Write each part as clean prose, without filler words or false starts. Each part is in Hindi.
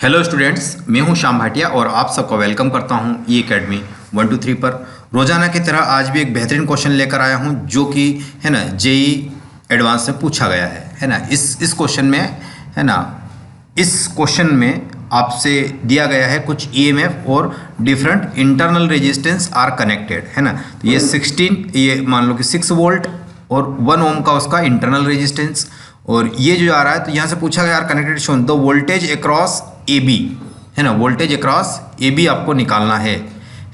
हेलो स्टूडेंट्स, मैं हूं श्याम भाटिया और आप सबका वेलकम करता हूं ई अकेडमी 123 पर। रोजाना की तरह आज भी एक बेहतरीन क्वेश्चन लेकर आया हूं जो कि है ना जेई एडवांस में पूछा गया है ना। इस क्वेश्चन में है ना, इस क्वेश्चन में आपसे दिया गया है कुछ ईएमएफ और different internal resistance R connected है ना। तो ये मान लो कि 6 वोल्ट और 1 ओम का उसका इंटरनल रेजिस्टेंस, और ये जो आ रहा है तो यहाँ से पूछा गया connected shown the voltage across A B है ना। वोल्टेज अक्रॉस ए बी आपको निकालना है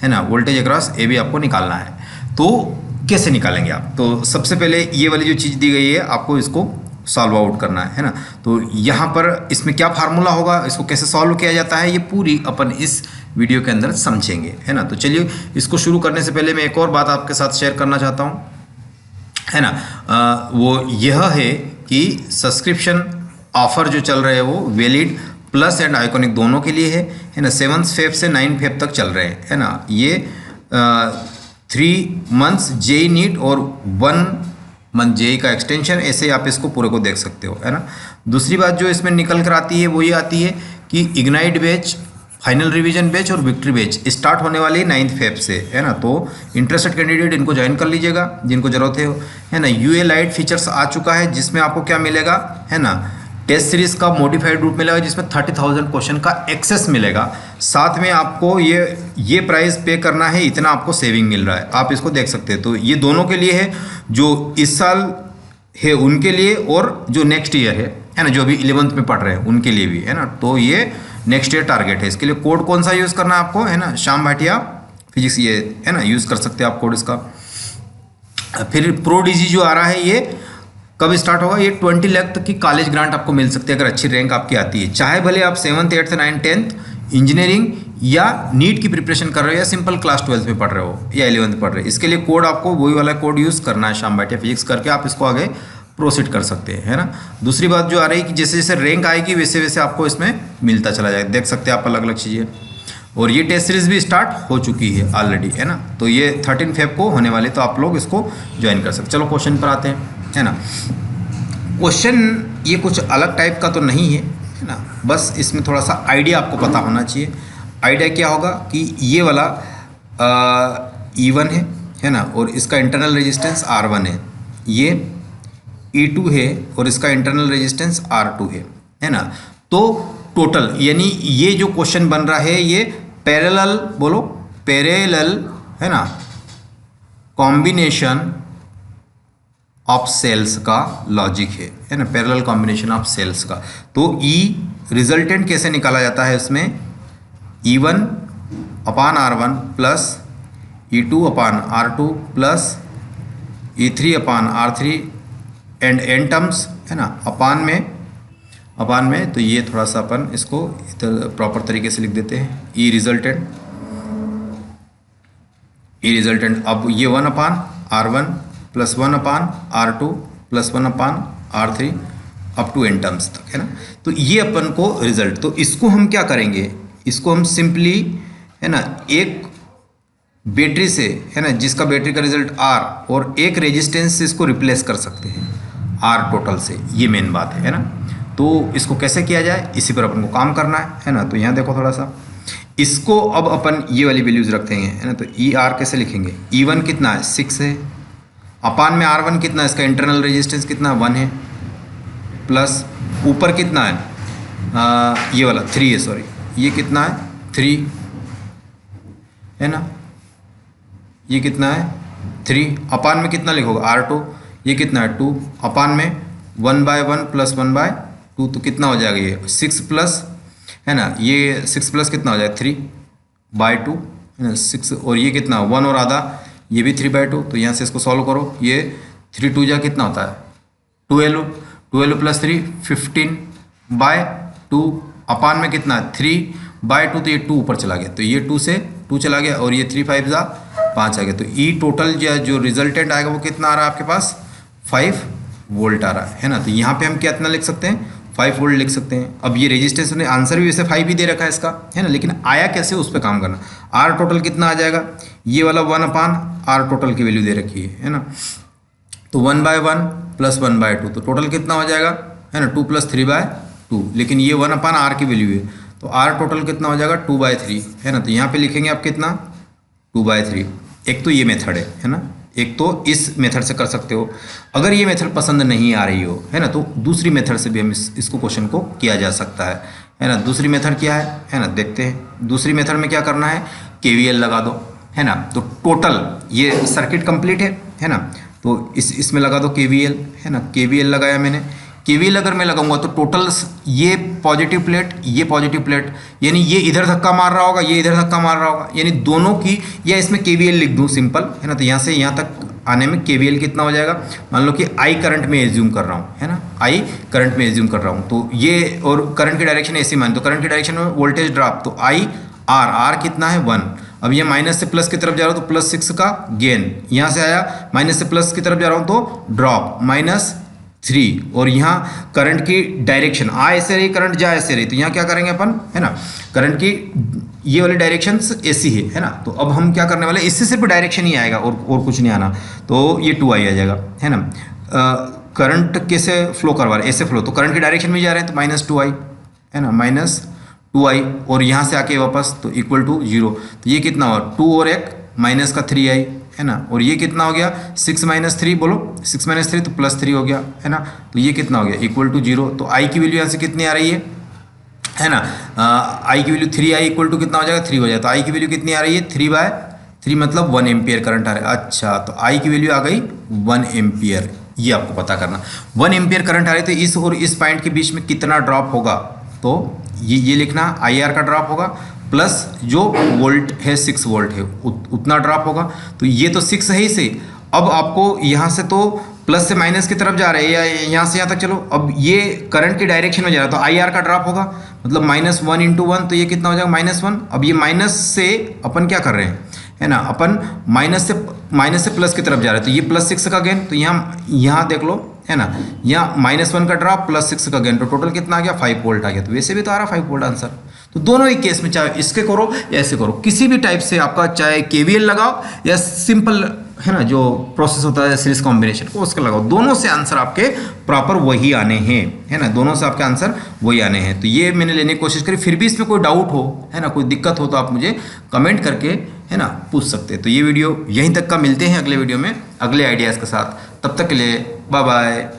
ना। वोल्टेज अक्रॉस ए बी आपको निकालना है, तो कैसे निकालेंगे आप? तो सबसे पहले ये वाली जो चीज़ दी गई है आपको इसको सॉल्व आउट करना है ना। तो यहाँ पर इसमें क्या फार्मूला होगा, इसको कैसे सॉल्व किया जाता है, ये पूरी अपन इस वीडियो के अंदर समझेंगे है ना। तो चलिए, इसको शुरू करने से पहले मैं एक और बात आपके साथ शेयर करना चाहता हूँ है ना। वो यह है कि सब्सक्रिप्शन ऑफर जो चल रहे हैं वो वैलिड प्लस एंड आइकॉनिक दोनों के लिए है ना। 7 फेब से 9 फेब तक चल रहे हैं है ना। ये 3 मंथ्स जेई नीट और 1 मंथ जेई का एक्सटेंशन, ऐसे आप इसको पूरे को देख सकते हो है ना। दूसरी बात जो इसमें निकल कर आती है वो ये आती है कि ignite batch, final revision batch और विक्ट्री बैच स्टार्ट होने वाली 9 फेब से है ना। तो इंटरेस्टेड कैंडिडेट इनको ज्वाइन कर लीजिएगा जिनको जरूरत है ना। यूए लाइट फीचर्स आ चुका है जिसमें आपको क्या मिलेगा है ना, टेस्ट सीरीज का मॉडिफाइड रूप मिलेगा जिसमें 30,000 क्वेश्चन का एक्सेस मिलेगा। साथ में आपको ये प्राइस पे करना है, इतना आपको सेविंग मिल रहा है, आप इसको देख सकते हैं। तो ये दोनों के लिए है, जो इस साल है उनके लिए और जो नेक्स्ट ईयर है ना, जो अभी 11th में पढ़ रहे हैं उनके लिए भी है ना। तो ये नेक्स्ट ईयर टारगेट है। इसके लिए कोड कौन सा यूज़ करना है आपको है ना, श्याम भाटिया फिजिक्स, ये है ना यूज़ कर सकते हैं आप कोड इसका। फिर प्रो डीजी जो आ रहा है ये कब स्टार्ट होगा, ये 20 लाख तक की कॉलेज ग्रांट आपको मिल सकती है अगर अच्छी रैंक आपकी आती है, चाहे भले आप 7th 8th 9th 10th engineering या नीट की प्रिपरेशन कर रहे हो या सिंपल क्लास 12th में पढ़ रहे हो या 11th पढ़ रहे हो। इसके लिए कोड आपको वही वाला कोड यूज़ करना है, श्याम भाटिया फिजिक्स करके आप इसको आगे प्रोसीड कर सकते हैं है ना। दूसरी बात जो आ रही है कि जैसे जैसे रैंक आएगी वैसे वैसे आपको इसमें मिलता चला जाएगा, देख सकते हैं आप अलग अलग चीज़ें। और ये टेस्ट सीरीज भी स्टार्ट हो चुकी है ऑलरेडी है ना। तो ये 13 फेब को होने वाली, तो आप लोग इसको ज्वाइन कर सकते। चलो क्वेश्चन पर आते हैं है ना। क्वेश्चन ये कुछ अलग टाइप का तो नहीं है ना, बस इसमें थोड़ा सा आइडिया आपको पता होना चाहिए। आइडिया क्या होगा कि ये वाला E1 है ना, और इसका इंटरनल रेजिस्टेंस R1 है, ये E2 है और इसका इंटरनल रेजिस्टेंस R2 है ना। तो टोटल यानी ये जो क्वेश्चन बन रहा है ये पैरेलल, बोलो पैरेलल है ना, कॉम्बिनेशन ऑफ सेल्स का लॉजिक है ना, पैरेलल कॉम्बिनेशन ऑफ सेल्स का। तो ई रिजल्टेंट कैसे निकाला जाता है इसमें, E1 upon R1 plus E2 upon R2 plus E3 upon R3 and n terms है ना, अपान में तो ये थोड़ा सा अपन इसको इधर प्रॉपर तरीके से लिख देते हैं, ई रिजल्टेंट। अब ये 1 upon R1 plus 1 upon R2 plus 1 upon R3 up to n terms तक है ना। तो ये अपन को रिजल्ट, तो इसको हम क्या करेंगे, इसको हम सिंपली है ना एक बैटरी से है ना, जिसका बैटरी का रिजल्ट R और एक रेजिस्टेंस से इसको रिप्लेस कर सकते हैं R टोटल से, ये मेन बात है ना। तो इसको कैसे किया जाए, इसी पर अपन को काम करना है ना। तो यहाँ देखो थोड़ा सा, इसको अब अपन ये वाली वैल्यूज रखते हैं है ना। तो ER कैसे लिखेंगे, E1 कितना है 6 है, अपान में R1 कितना है, इसका इंटरनल रेजिस्टेंस कितना 1 है, प्लस ऊपर कितना है ये वाला 3 है, सॉरी ये कितना है 3 है ना, ये कितना है 3, अपान में कितना लिखोगे R2, ये कितना है 2, अपान में 1/1 प्लस 1/2, तो कितना हो जाएगा ये 6 प्लस है ना, ये 6 प्लस कितना हो जाएगा 3/2 है ना 6, और ये कितना 1 और आधा, ये भी 3/2। तो यहाँ से इसको सॉल्व करो, ये 3 2 जा कितना होता है 12 प्लस 3 15/2, अपान में कितना 3/2, तो ये 2 ऊपर चला गया, तो ये 2 से 2 चला गया, और ये 3 5 जा 5 आ गया। तो ई टोटल जो रिजल्टेंट आएगा वो कितना आ रहा है आपके पास 5 वोल्ट आ रहा है ना। तो यहाँ पे हम कितना लिख सकते हैं 5 वोल्ट लिख सकते हैं। अब ये रेजिस्टेंस ने आंसर भी वैसे 5 ही दे रखा है इसका है ना, लेकिन आया कैसे उस पर काम करना। R टोटल कितना आ जाएगा, ये वाला 1 अपान R टोटल की वैल्यू दे रखी है ना। तो 1/1 प्लस 1/2, तो टोटल कितना हो जाएगा है ना 2 प्लस 3/2, लेकिन ये 1 अपान R की वैल्यू है, तो आर टोटल कितना हो जाएगा 2/3, है ना। तो यहाँ पे लिखेंगे आप कितना 2/3। एक तो ये मेथड है ना, एक तो इस मेथड से कर सकते हो। अगर ये मेथड पसंद नहीं आ रही हो, है ना, तो दूसरी मेथड से भी हम इसको क्वेश्चन को किया जा सकता है ना। दूसरी मेथड क्या है ना, देखते हैं। दूसरी मेथड में क्या करना है, KVL लगा दो, है ना। तो टोटल ये सर्किट कंप्लीट है ना, तो इसमें लगा दो KVL, है ना। KVL लगाया मैंने। KVL अगर मैं लगाऊंगा तो टोटल ये पॉजिटिव प्लेट, ये पॉजिटिव प्लेट, यानी ये इधर धक्का मार रहा होगा, ये इधर धक्का मार रहा होगा, यानी दोनों की, या इसमें KVL लिख दूं सिंपल, है ना। तो यहाँ से यहाँ तक आने में KVL कितना हो जाएगा, मान लो कि I करंट में एज्यूम कर रहा हूँ, है ना, I करंट में एज्यूम कर रहा हूँ। तो ये, और करंट की डायरेक्शन ऐसी मान, तो करंट की डायरेक्शन में वोल्टेज ड्रॉप, तो R कितना है 1। अब ये माइनस से प्लस की तरफ जा रहा हूँ तो +6 का गेन, यहाँ से आया माइनस से प्लस की तरफ जा रहा हूँ तो ड्रॉप -3। और यहाँ करंट की डायरेक्शन आ ऐसे रही, करंट जा ऐसे रही, तो यहाँ क्या करेंगे अपन, है ना, करंट की ये वाली डायरेक्शन ऐसी है ना। तो अब हम क्या करने वाले, इससे सिर्फ डायरेक्शन ही आएगा और कुछ नहीं आना। तो ये 2I आ जाएगा, है ना। करंट कैसे फ्लो करवा रहे, ऐसे फ्लो, तो करंट की डायरेक्शन में जा रहे हैं तो -2I, है ना, -2I। और यहाँ से आके वापस तो = 0। तो ये कितना हुआ, 2 और 1 माइनस का 3I, है ना। और ये कितना हो गया 6 - 3, बोलो 6 - 3 तो +3 हो गया, है ना। तो ये कितना हो गया = 0। तो I की वैल्यू यहाँ से कितनी आ रही है ना, I की वैल्यू 3I = कितना हो जाएगा 3 हो जाएगा। तो I की वैल्यू कितनी आ रही है 3/3, मतलब 1 एम्पियर करंट आ रहा है। अच्छा, तो I की वैल्यू आ गई 1 एम्पियर, ये आपको पता करना। 1 एम्पियर करंट आ रही है, तो इस और इस पॉइंट के बीच में कितना ड्रॉप होगा, तो ये लिखना IR का ड्रॉप होगा, प्लस जो वोल्ट है 6 वोल्ट है उतना ड्रॉप होगा। तो ये तो 6 है ही से, अब आपको यहाँ से तो प्लस से माइनस की तरफ जा रहे हैं, या यहाँ से यहाँ तक चलो। अब ये करंट की डायरेक्शन में जा रहा है, तो IR का ड्रॉप होगा, मतलब -1 × 1, तो ये कितना हो जाएगा -1। अब ये माइनस से अपन क्या कर रहे हैं, है ना, अपन माइनस से प्लस की तरफ जा रहे हैं, तो ये +6 का गेन। तो यहाँ देख लो, है ना, यहाँ -1 का ड्रॉप +6 का गेन, तो टोटल कितना आ गया 5 वोल्ट आ गया। तो वैसे भी तो आ रहा 5 वोल्ट आंसर। तो दोनों ही केस में, चाहे इसके करो या ऐसे करो, किसी भी टाइप से आपका, चाहे KVL लगाओ या सिंपल, है ना, जो प्रोसेस होता है सीरीज कॉम्बिनेशन को, उसका लगाओ, दोनों से आंसर आपके प्रॉपर वही आने हैं, है ना। दोनों से आपके आंसर वही आने हैं। तो ये मैंने लेने की कोशिश करी। फिर भी इसमें कोई डाउट हो, है ना, कोई दिक्कत हो, तो आप मुझे कमेंट करके, है ना, पूछ सकते हैं। तो ये वीडियो यहीं तक का, मिलते हैं अगले वीडियो में अगले आइडियाज़ के साथ। तब तक के लिए बाय बाय।